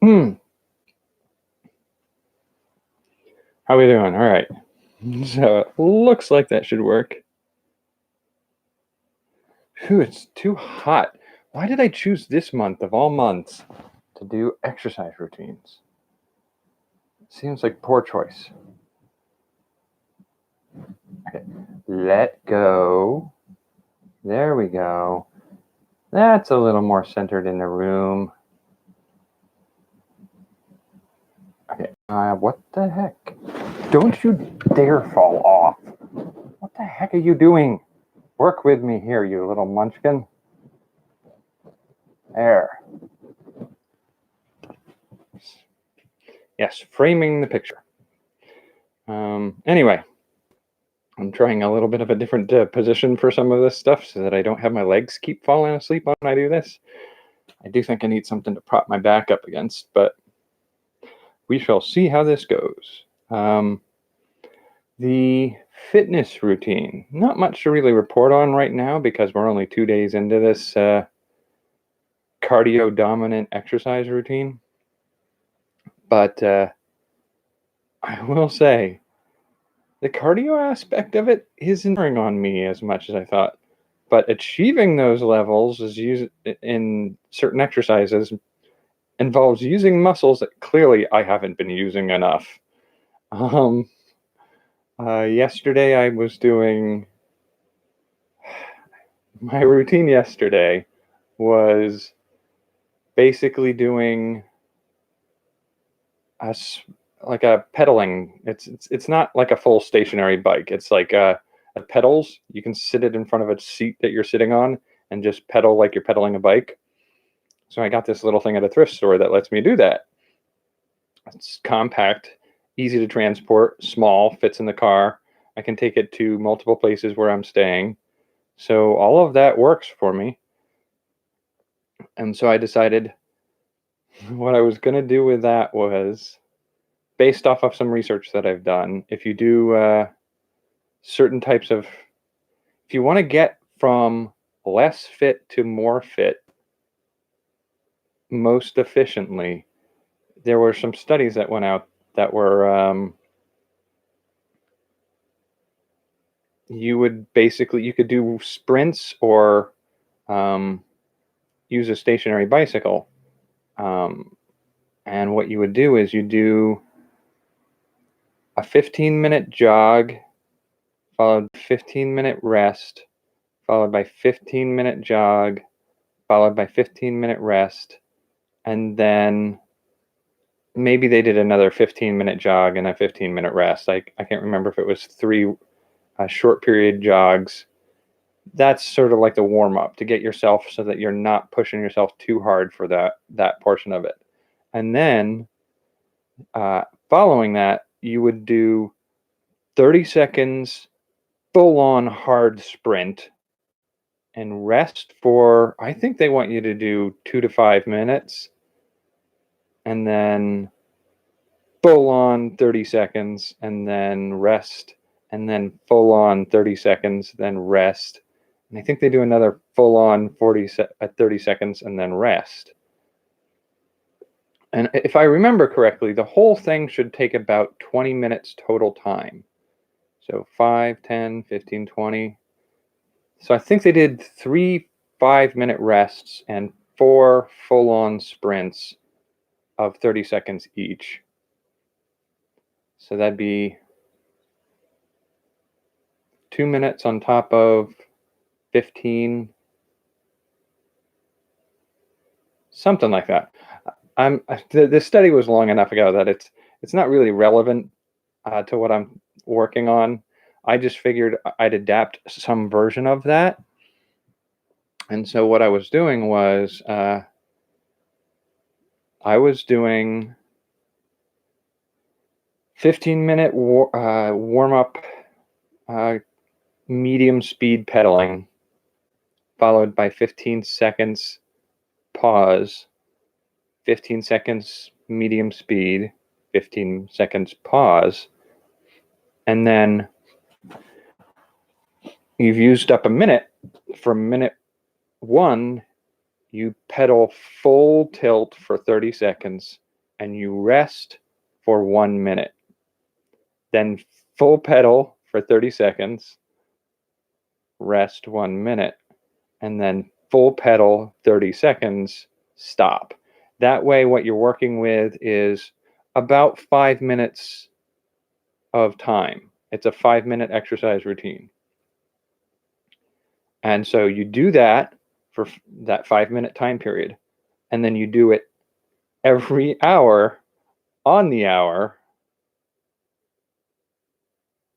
Hmm. How we doing? All right. So it looks like that should work. Phew, it's too hot. Why did I choose this month of all months to do exercise routines? Seems like poor choice. Okay. Let go. There we go. That's a little more centered in the room. Okay. What the heck? Don't you dare fall off. What the heck are you doing? Work with me here, you little munchkin. There. Yes, framing the picture. Anyway, I'm trying a little bit of a different position for some of this stuff so that I don't have my legs keep falling asleep when I do this. I do think I need something to prop my back up against, but we shall see how this goes. The fitness routine, not much to really report on right now because we're only 2 days into this cardio dominant exercise routine. But I will say the cardio aspect of it isn't wearing on me as much as I thought. But achieving those levels in certain exercises involves using muscles that clearly I haven't been using enough. Yesterday I was doing my routine. Yesterday was basically doing like a pedaling. It's not like a full stationary bike. It's like pedals. You can sit it in front of a seat that you're sitting on and just pedal like you're pedaling a bike. So I got this little thing at a thrift store that lets me do that. It's compact, easy to transport, small, fits in the car. I can take it to multiple places where I'm staying. So all of that works for me. And so I decided what I was going to do with that was based off of some research that I've done. If you do certain types of, if you want to get from less fit to more fit most efficiently, there were some studies that went out that were you could do sprints or use a stationary bicycle. And what you would do is you do a 15-minute jog, followed 15-minute rest, followed by 15-minute jog, followed by 15-minute rest, and then maybe they did another 15-minute jog and a 15-minute rest. I can't remember if it was 3 short period jogs. That's sort of like the warm up to get yourself so that you're not pushing yourself too hard for that portion of it. And then following that, you would do 30 seconds full on hard sprint and rest for, I think they want you to do 2 to 5 minutes, and then full on 30 seconds and then rest, and then full on 30 seconds, then rest. And I think they do another full on 30 seconds and then rest. And if I remember correctly, the whole thing should take about 20 minutes total time. So 5, 10, 15, 20. So I think they did 3 5-minute rests and 4 full-on sprints of 30 seconds each. So that'd be 2 minutes on top of 15, something like that. This study was long enough ago that it's not really relevant to what I'm working on. I just figured I'd adapt some version of that. And so what I was doing was I was doing 15-minute warm-up medium speed pedaling, followed by 15 seconds pause, 15 seconds medium speed, 15 seconds pause, and then you've used up a minute. For minute 1, you pedal full tilt for 30 seconds and you rest for 1 minute. Then full pedal for 30 seconds, rest 1 minute, and then full pedal 30 seconds, stop. That way, what you're working with is about 5 minutes of time. It's a 5-minute exercise routine. And so you do that for that 5-minute time period, and then you do it every hour on the hour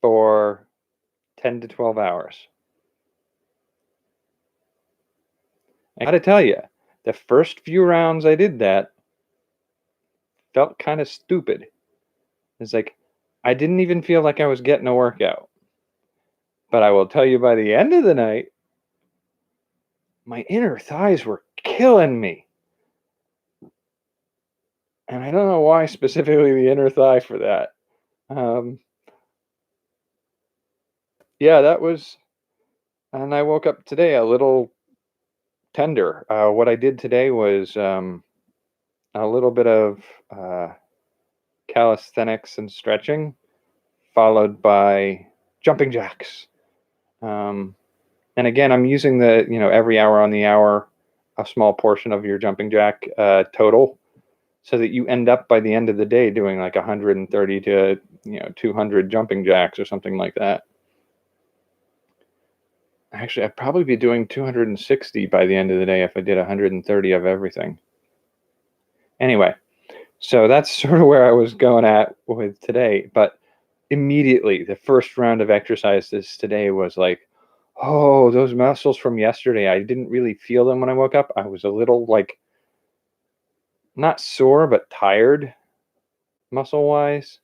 for 10 to 12 hours. I gotta tell you, the first few rounds I did that felt kind of stupid. It's like I didn't even feel like I was getting a workout. But I will tell you, by the end of the night, my inner thighs were killing me. And I don't know why specifically the inner thigh for that. Um, yeah, that was, and I woke up today a little tender. What I did today was a little bit of uh, calisthenics and stretching, followed by jumping jacks. Um, and again, I'm using the, every hour on the hour, a small portion of your jumping jack total, so that you end up by the end of the day doing like 130 to 200 jumping jacks or something like that. Actually, I'd probably be doing 260 by the end of the day if I did 130 of everything. Anyway, so that's sort of where I was going at with today. But immediately, the first round of exercises today was like, oh, those muscles from yesterday, I didn't really feel them when I woke up. I was a little like, not sore, but tired muscle wise.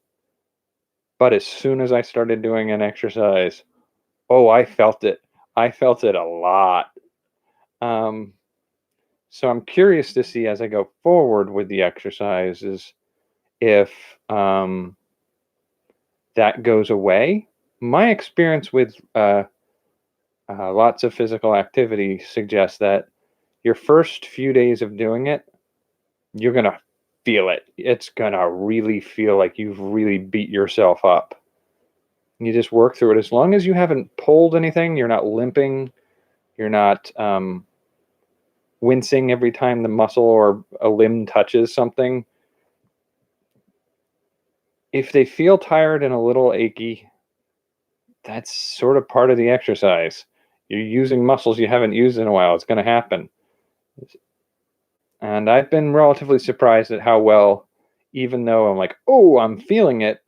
But as soon as I started doing an exercise, oh, I felt it. I felt it a lot. Um, so I'm curious to see as I go forward with the exercises if that goes away. My experience with lots of physical activity suggests that your first few days of doing it, you're going to feel it. It's going to really feel like you've really beat yourself up. You just work through it. As long as you haven't pulled anything, you're not limping, you're not wincing every time the muscle or a limb touches something. If they feel tired and a little achy, that's sort of part of the exercise. You're using muscles you haven't used in a while. It's going to happen. And I've been relatively surprised at how well, even though I'm like, oh, I'm feeling it,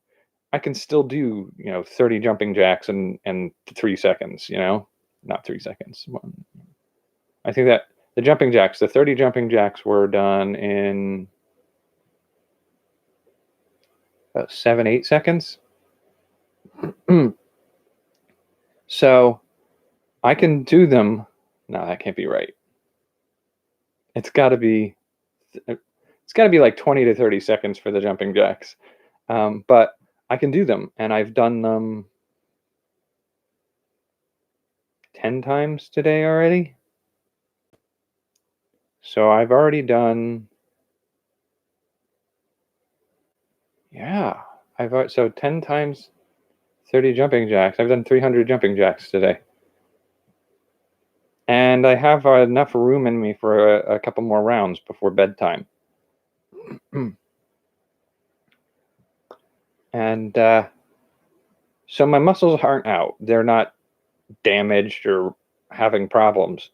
I can still do, 30 jumping jacks in 3 seconds, not 3 seconds. I think that the 30 jumping jacks were done in about 7, 8 seconds. So I can do them. No, that can't be right. It's got to be like 20 to 30 seconds for the jumping jacks. But I can do them, and I've done them 10 times today already. So I've already done, so 10 times 30 jumping jacks. I've done 300 jumping jacks today. And I have enough room in me for a couple more rounds before bedtime. And so my muscles aren't out. They're not damaged or having problems.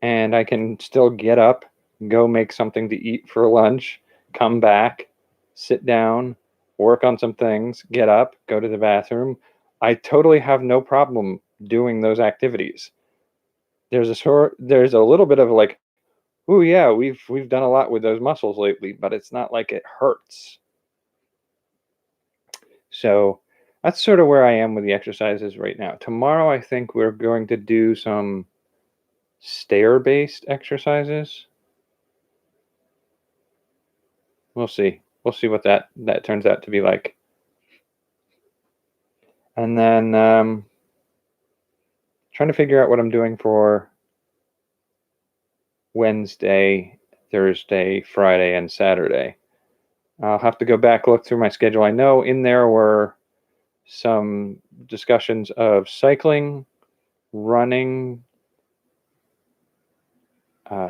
And I can still get up, go make something to eat for lunch, come back, sit down, work on some things, get up, go to the bathroom. I totally have no problem doing those activities. There's a little bit of like, oh yeah, we've done a lot with those muscles lately, but it's not like it hurts. So that's sort of where I am with the exercises right now. Tomorrow, I think we're going to do some stair-based exercises. We'll see. We'll see what that turns out to be like. And then trying to figure out what I'm doing for Wednesday, Thursday, Friday, and Saturday. I'll have to go back, look through my schedule. I know in there were some discussions of cycling, running,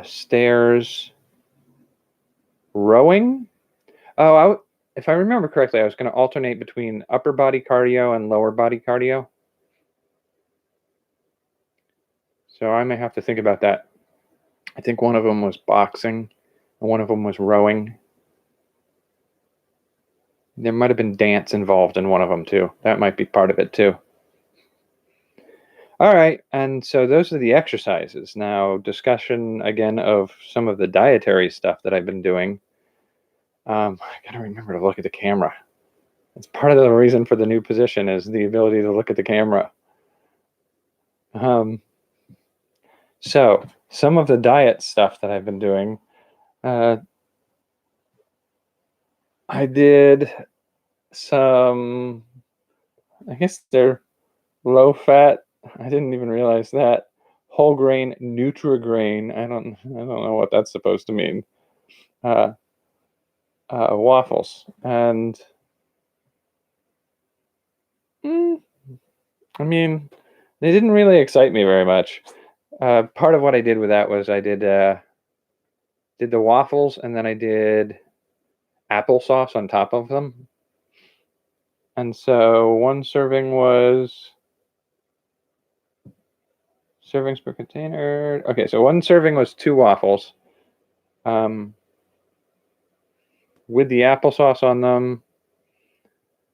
stairs, rowing. Oh, if I remember correctly, I was going to alternate between upper body cardio and lower body cardio. So I may have to think about that. I think one of them was boxing and one of them was rowing. There might have been dance involved in one of them too. That might be part of it too. All right, and so those are the exercises. Now, discussion again of some of the dietary stuff that I've been doing. I gotta remember to look at the camera. It's part of the reason for the new position is the ability to look at the camera. So some of the diet stuff that I've been doing, I did some, I guess they're low fat. I didn't even realize that. Whole grain Nutrigrain. I don't know what that's supposed to mean. Waffles. And I mean, they didn't really excite me very much. Part of what I did with that was I did the waffles, and then I did applesauce on top of them. And so one serving was servings per container. Okay, so one serving was 2 waffles with the applesauce on them.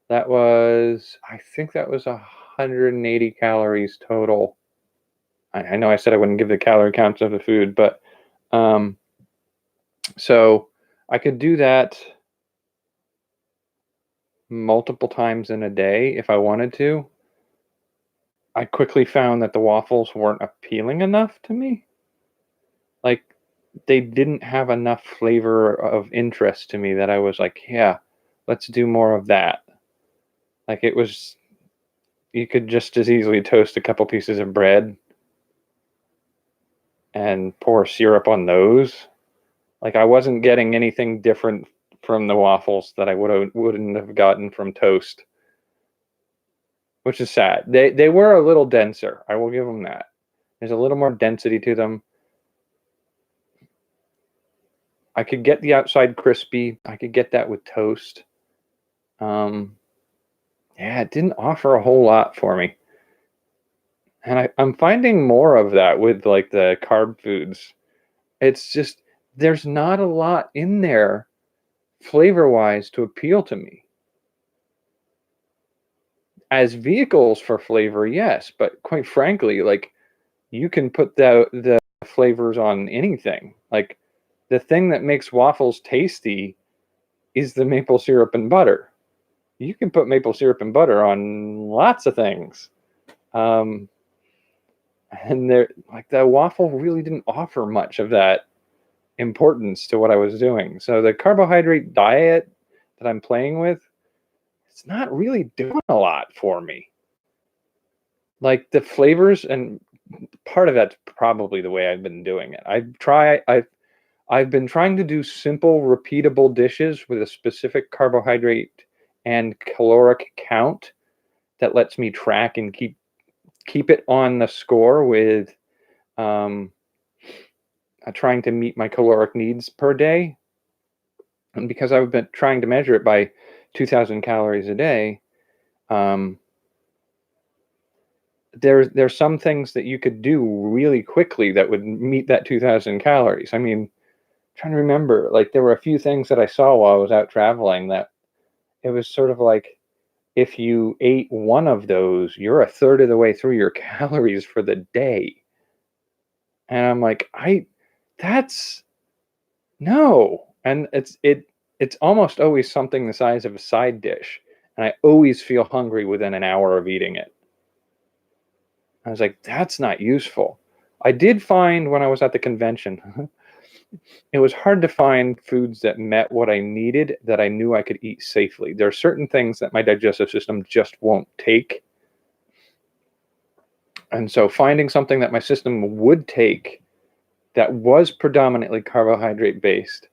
That was, I think that was 180 calories total. I know I said I wouldn't give the calorie counts of the food, but so I could do that multiple times in a day if I wanted to. I quickly found that the waffles weren't appealing enough to me. Like, they didn't have enough flavor of interest to me that I was like, yeah, let's do more of that. Like, it was, you could just as easily toast a couple pieces of bread and pour syrup on those. Like, I wasn't getting anything different from the waffles that I wouldn't have gotten from toast, which is sad. They were a little denser. I will give them that. There's a little more density to them. I could get the outside crispy. I could get that with toast. Yeah, it didn't offer a whole lot for me. And I'm finding more of that with like the carb foods. It's just, there's not a lot in there flavor-wise to appeal to me. As vehicles for flavor, yes, but quite frankly, like, you can put the flavors on anything. Like, the thing that makes waffles tasty is the maple syrup and butter. You can put maple syrup and butter on lots of things. And like, the waffle really didn't offer much of that importance to what I was doing. So the carbohydrate diet that I'm playing with, it's not really doing a lot for me. Like, the flavors, and part of that's probably the way I've been doing it. I've been trying to do simple, repeatable dishes with a specific carbohydrate and caloric count that lets me track and keep it on the score with trying to meet my caloric needs per day. And because I've been trying to measure it by 2,000 calories a day, there's some things that you could do really quickly that would meet that 2,000 calories. I mean, trying to remember, like, there were a few things that I saw while I was out traveling that it was sort of like, if you ate one of those, you're a third of the way through your calories for the day. And I'm like, that's no. And it's almost always something the size of a side dish. And I always feel hungry within an hour of eating it. I was like, that's not useful. I did find when I was at the convention, it was hard to find foods that met what I needed that I knew I could eat safely. There are certain things that my digestive system just won't take. And so finding something that my system would take that was predominantly carbohydrate based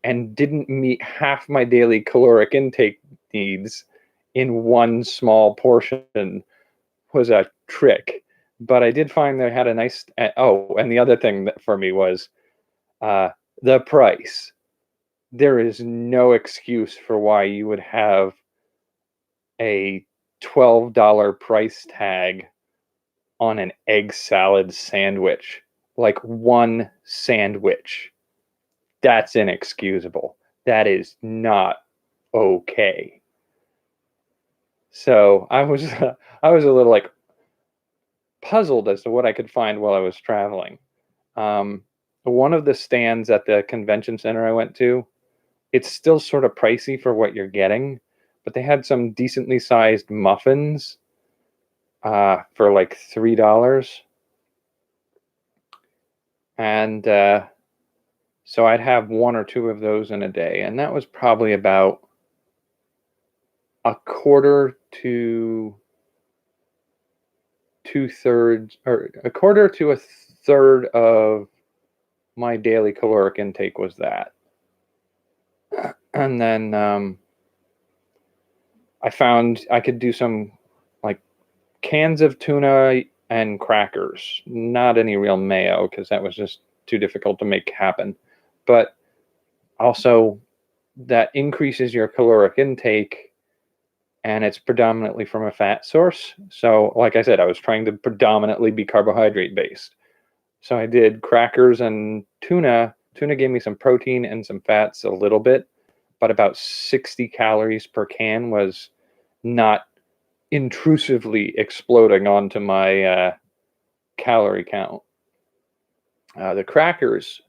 and didn't meet half my daily caloric intake needs in one small portion was a trick. But I did find they had a nice. Oh, and the other thing that for me was uh, the price. There is no excuse for why you would have a $12 price tag on an egg salad sandwich. Like one sandwich. That's inexcusable. That is not okay. So I was I was a little like puzzled as to what I could find while I was traveling. Um, one of the stands at the convention center I went to, it's still sort of pricey for what you're getting, but they had some decently sized muffins for like $3, and so I'd have one or two of those in a day, and that was probably about a quarter to two-thirds, or a quarter to a third of my daily caloric intake was that. And then I found I could do some like cans of tuna and crackers, not any real mayo because that was just too difficult to make happen. But also, that increases your caloric intake and it's predominantly from a fat source. So, like I said, I was trying to predominantly be carbohydrate based. So I did crackers and tuna. Tuna gave me some protein and some fats a little bit, but about 60 calories per can was not intrusively exploding onto my calorie count. The crackers,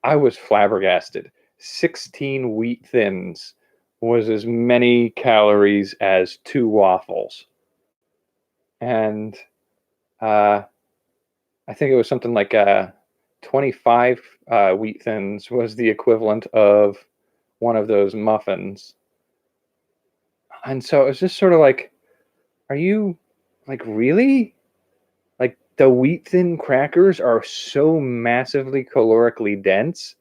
I was flabbergasted. 16 wheat thins was as many calories as 2 waffles. And I think it was something like 25 wheat thins was the equivalent of one of those muffins. And so it was just sort of like, are you like really? Like the wheat thin crackers are so massively calorically dense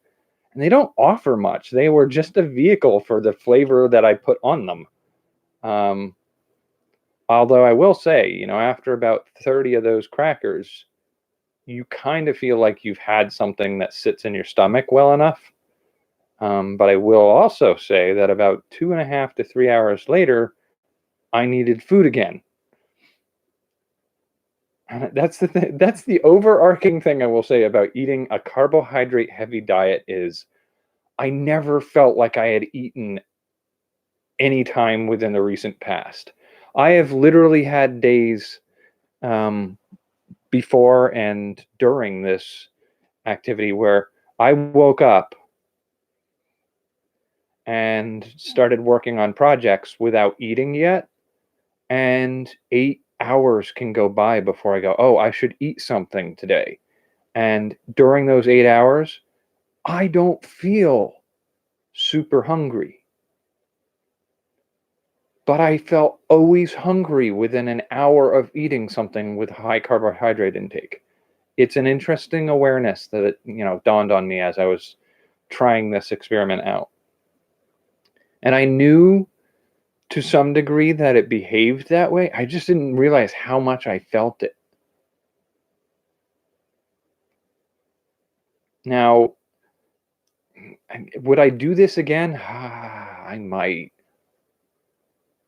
and they don't offer much. They were just a vehicle for the flavor that I put on them. Um, Although I will say, after about 30 of those crackers, you kind of feel like you've had something that sits in your stomach well enough. But I will also say that about 2.5 to 3 hours later, I needed food again. And that's the overarching thing I will say about eating a carbohydrate heavy diet is I never felt like I had eaten any time within the recent past. I have literally had days um, before and during this activity where I woke up and started working on projects without eating yet, and 8 hours can go by before I go, oh, I should eat something today. And during those 8 hours, I don't feel super hungry. But I felt always hungry within an hour of eating something with high carbohydrate intake. It's an interesting awareness that dawned on me as I was trying this experiment out. And I knew to some degree that it behaved that way. I just didn't realize how much I felt it. Now, would I do this again? I might.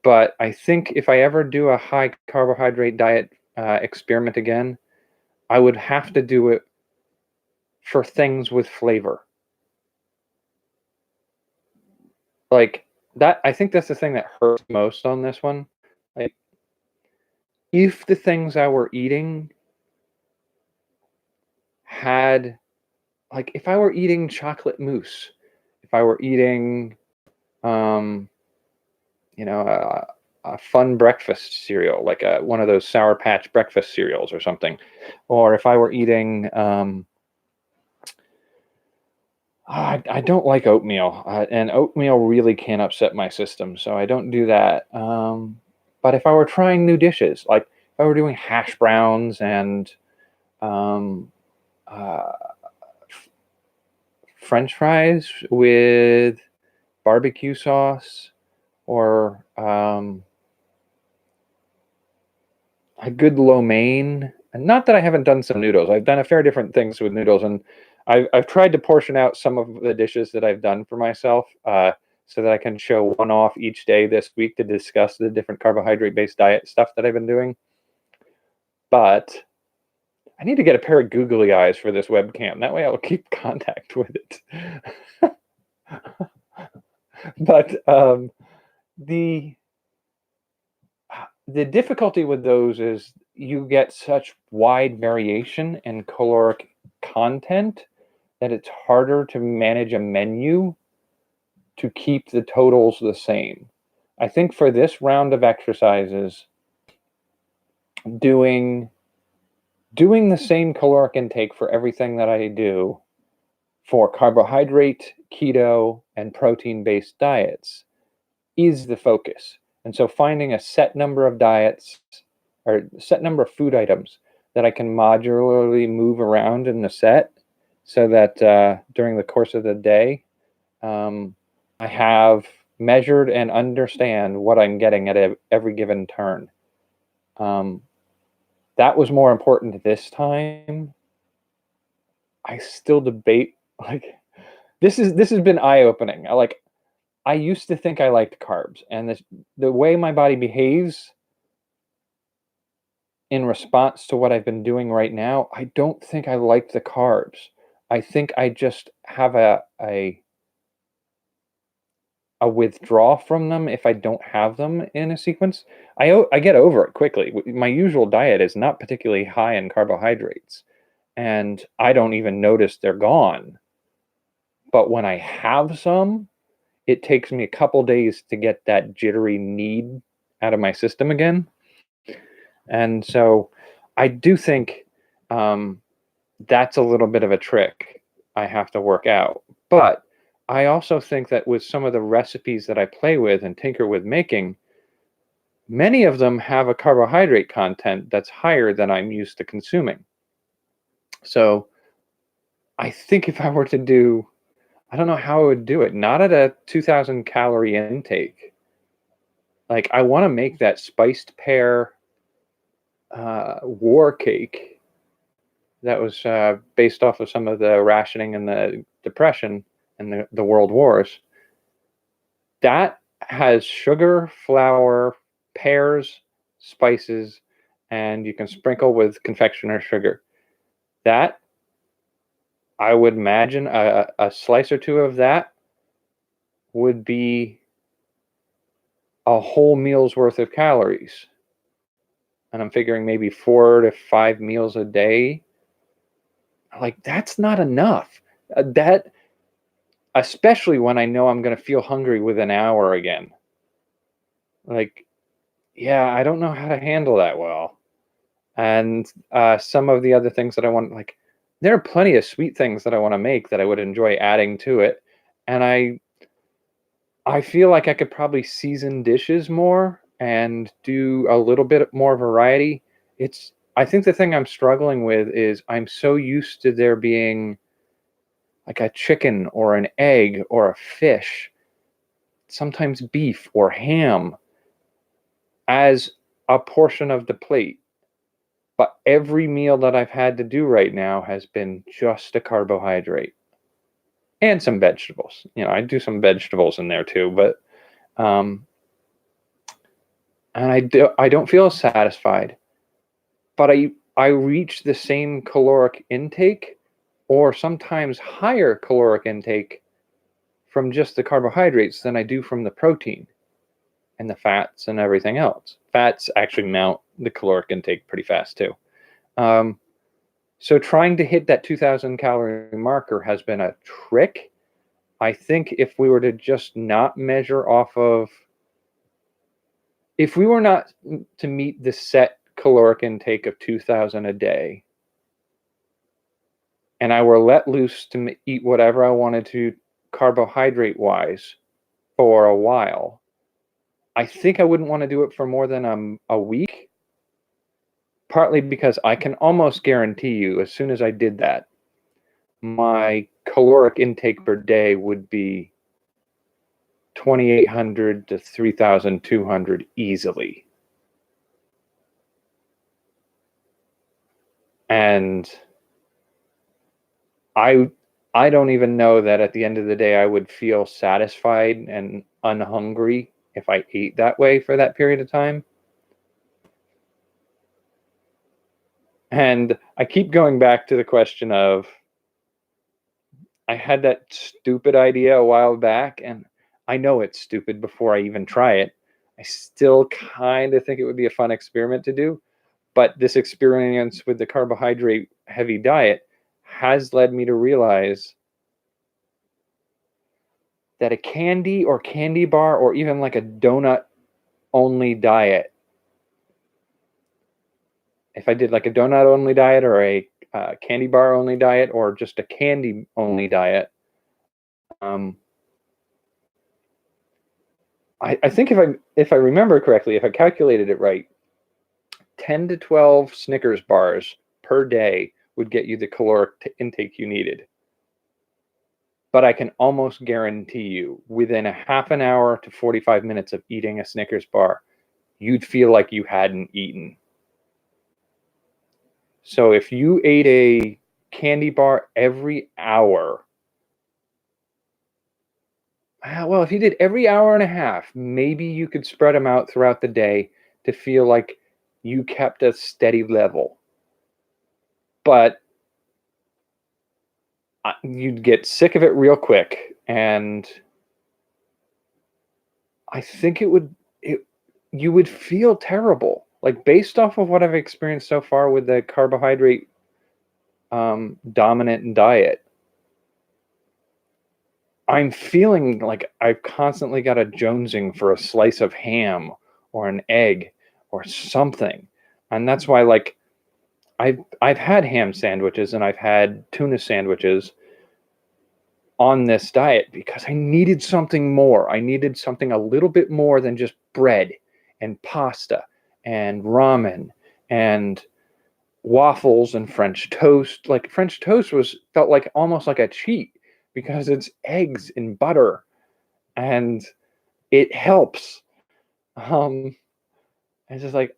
But I think if I ever do a high carbohydrate diet experiment again, I would have to do it for things with flavor. Like that, I think that's the thing that hurts most on this one. Like, if the things I were eating had, like, if I were eating chocolate mousse, if I were eating, um, a fun breakfast cereal, like one of those Sour Patch breakfast cereals or something, or if I were eating, I don't like oatmeal, and oatmeal really can upset my system, so I don't do that. But if I were trying new dishes, like if I were doing hash browns and um, uh, French fries with barbecue sauce, or a good lo mein. And not that I haven't done some noodles. I've done a fair different things with noodles, and I've tried to portion out some of the dishes that I've done for myself, so that I can show one off each day this week to discuss the different carbohydrate-based diet stuff that I've been doing. But I need to get a pair of googly eyes for this webcam. That way I'll keep contact with it. But the difficulty with those is you get such wide variation in caloric content that it's harder to manage a menu to keep the totals the same. I think for this round of exercises, doing the same caloric intake for everything that I do for carbohydrate, keto, and protein-based diets is the focus. And so finding a set number of diets or set number of food items that I can modularly move around in the set, so that during the course of the day, I have measured and understand what I'm getting at every given turn. That was more important this time. I still debate, like, this has been eye-opening. I used to think I liked carbs, and the way my body behaves in response to what I've been doing right now, I don't think I like the carbs. I think I just have a withdrawal from them if I don't have them in a sequence. I get over it quickly. My usual diet is not particularly high in carbohydrates, and I don't even notice they're gone. But when I have some, it takes me a couple days to get that jittery need out of my system again. And so I do think that's a little bit of a trick I have to work out. But I also think that with some of the recipes that I play with and tinker with making, many of them have a carbohydrate content that's higher than I'm used to consuming. So I think if I were to do, I don't know how I would do it, not at a 2,000 calorie intake. Like, I want to make that spiced pear war cake that was based off of some of the rationing and the Depression and the World Wars. That has sugar, flour, pears, spices, and you can sprinkle with confectioner sugar. That, I would imagine a slice or two of that would be a whole meal's worth of calories. And I'm figuring maybe 4 to 5 meals a day. Like, that's not enough. That, especially when I know I'm going to feel hungry within an hour again. Like, yeah, I don't know how to handle that well. And some of the other things that I want, like, there are plenty of sweet things that I want to make that I would enjoy adding to it. And I feel like I could probably season dishes more and do a little bit more variety. I think the thing I'm struggling with is I'm so used to there being like a chicken or an egg or a fish, sometimes beef or ham, as a portion of the plate. But every meal that I've had to do right now has been just a carbohydrate and some vegetables. I do some vegetables in there too, but and I don't feel satisfied. But I reach the same caloric intake, or sometimes higher caloric intake, from just the carbohydrates than I do from the protein and the fats and everything else. Fats actually mount the caloric intake pretty fast too. So trying to hit that 2,000 calorie marker has been a trick. I think if we were to just not measure off of, if we were not to meet the set caloric intake of 2,000 a day, and I were let loose to eat whatever I wanted to carbohydrate wise for a while, I think I wouldn't want to do it for more than a week. Partly because I can almost guarantee you, as soon as I did that, my caloric intake per day would be 2,800 to 3,200 easily. And I don't even know that at the end of the day I would feel satisfied and unhungry if I ate that way for that period of time. And I keep going back to the question of, I had that stupid idea a while back, and I know it's stupid before I even try it. I still kind of think it would be a fun experiment to do, but this experience with the carbohydrate heavy diet has led me to realize that a candy or candy bar or even like a donut only diet, if I did like a donut only diet or a candy bar only diet or just a candy only diet, I think if I remember correctly, if I calculated it right, 10 to 12 Snickers bars per day would get you the caloric intake you needed. But I can almost guarantee you, within a half an hour to 45 minutes of eating a Snickers bar, you'd feel like you hadn't eaten. So if you ate a candy bar every hour, well, if you did every hour and a half, maybe you could spread them out throughout the day to feel like you kept a steady level. But you'd get sick of it real quick, and I think you would feel terrible. Like, based off of what I've experienced so far with the carbohydrate dominant diet, I'm feeling like I've constantly got a jonesing for a slice of ham or an egg or something. And that's why, like, I've had ham sandwiches and I've had tuna sandwiches on this diet because I needed something more. I needed something a little bit more than just bread and pasta and ramen and waffles and French toast. Like, French toast felt like almost like a cheat because it's eggs and butter and it helps. It's just like,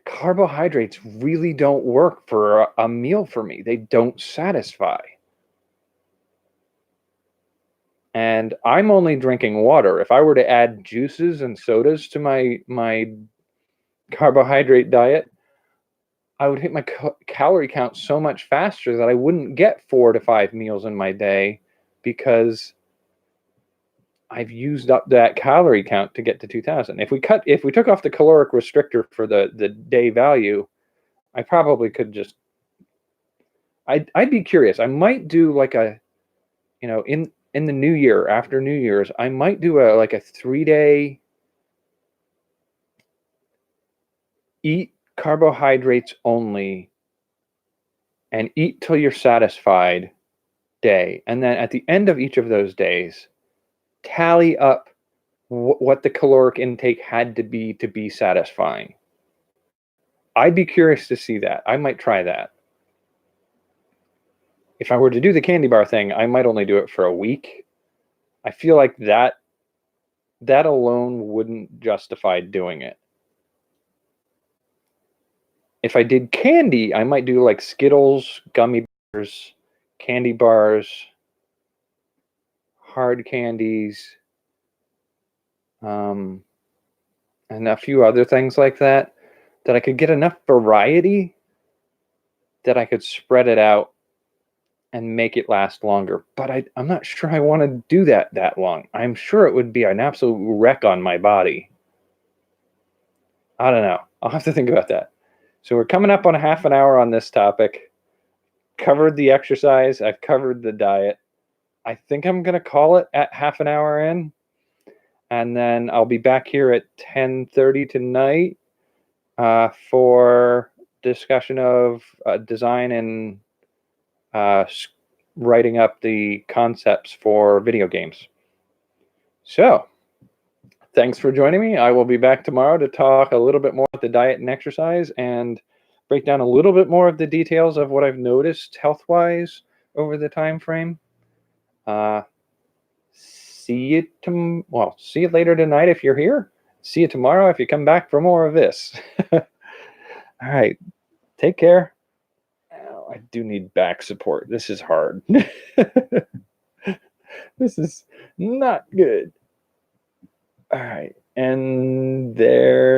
carbohydrates really don't work for a meal for me. They don't satisfy. And I'm only drinking water. If I were to add juices and sodas to my carbohydrate diet, I would hit my calorie count so much faster that I wouldn't get 4 to 5 meals in my day because I've used up that calorie count to get to 2,000. If we took off the caloric restrictor for the day value, I probably could just. I'd be curious. I might do like a, in the new year, after New Year's, I might do a 3-day eat carbohydrates only and eat till you're satisfied day. And then at the end of each of those days, tally up what the caloric intake had to be satisfying. I'd be curious to see that. I might try that. If I were to do the candy bar thing, I might only do it for a week. I feel like that alone wouldn't justify doing it. If I did candy, I might do like Skittles, gummy bears, candy bars, hard candies, and a few other things like that I could get enough variety that I could spread it out and make it last longer. But I'm not sure I want to do that long. I'm sure it would be an absolute wreck on my body. I don't know. I'll have to think about that. So we're coming up on a half an hour on this topic. Covered the exercise. I've covered the diet. I think I'm going to call it at half an hour in. And then I'll be back here at 10:30 tonight for discussion of design and writing up the concepts for video games. So, thanks for joining me. I will be back tomorrow to talk a little bit more about the diet and exercise and break down a little bit more of the details of what I've noticed health-wise over the time frame. See you later tonight if you're here. See you tomorrow if you come back for more of this. All right. Take care. Oh, I do need back support. This is hard. This is not good. All right. And there.